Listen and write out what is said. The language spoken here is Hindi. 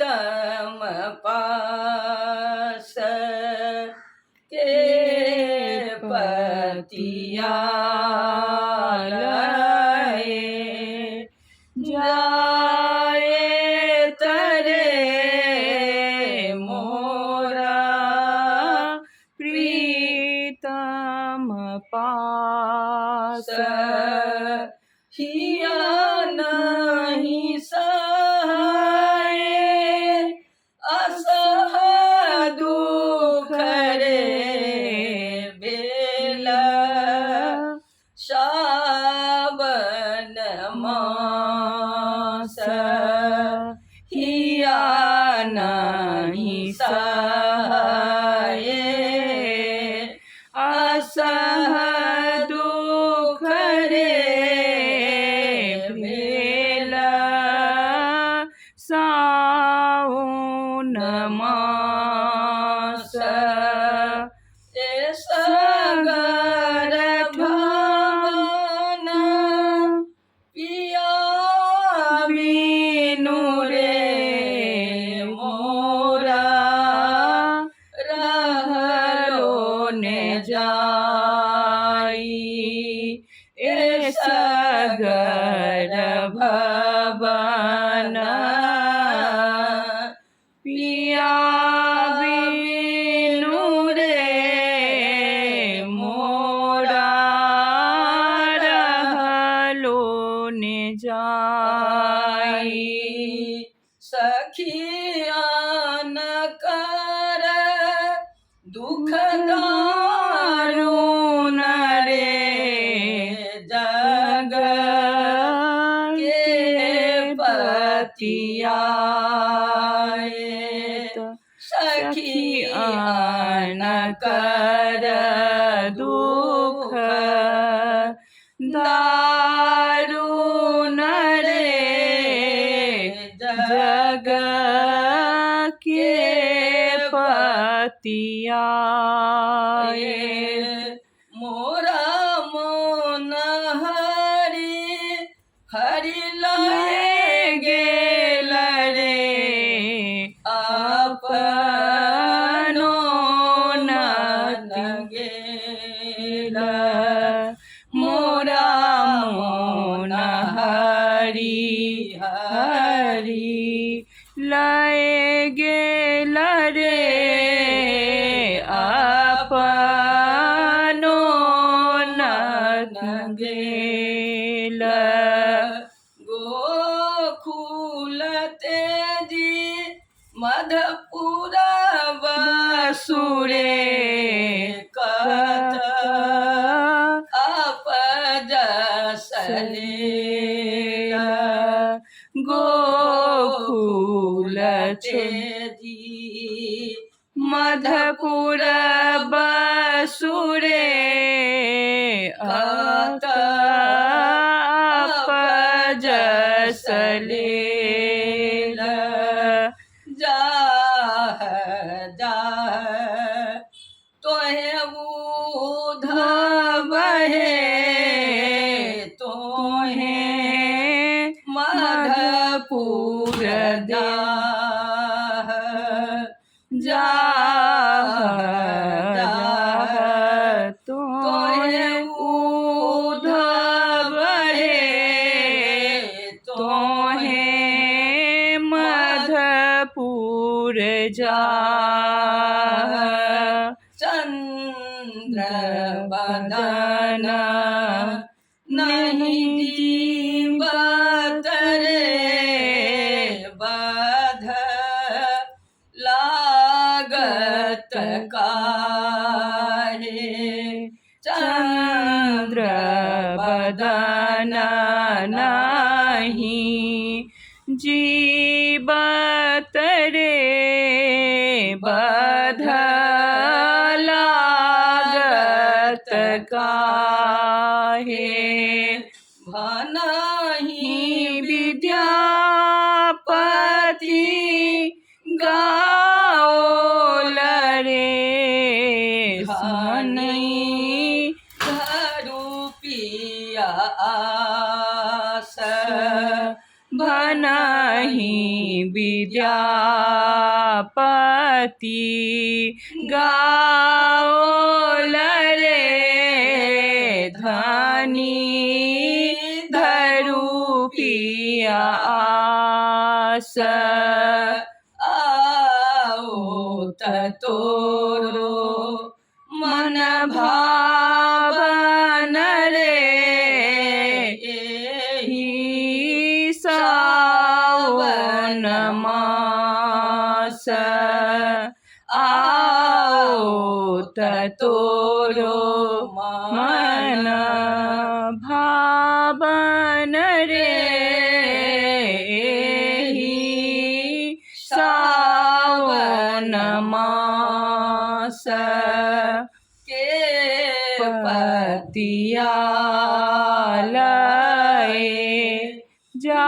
प्रीतम पास के पतिया लए जाए तरे मोरा प्रीतम पास हिया नहीं सहाय असह दुख रे बेला श्रावण मास हिया नहीं सहाय असह दुख रे बेला सावन मास सगर भवन पिया बिनु रे मोरा रहलो ने जाई ए सगर भवन पिया बिनु रे मोरा रहलो ने जाई सखिया न कर दुख दारुण रे जग के पतिया सखिया न कर दुख दारुण रे जग के पतिया मोरा मोन हरि हरि लय गेल रे अपनो न गेल मोरा मोन हरि हरि लय गेल रे अपनो न गेल गोकुल तेजी मधुपुर बसुरे कत अपजसले गोकुल तेजी मधुपुर बसुरे कत अपजसले जाह जाह तोहे उधबहे तोहे मधुपुर जाह जाह जाह तोहे उधबहे तोहे मधुपुर जा चंद्र बदन नहीं जीवत रे बध लागत काहे चंद्र बदन नहीं जीवत रे बध लागत काहे भनहि विद्यापति गाओल रे धनई धरुपिया आस भनहि विद्यापति गाओल रे धनी धरू पिया आस आओ तोरो मन भावन रे ही सावन मास आओ तोरो मन भावन रे ही सावन मास के पतिया लए जा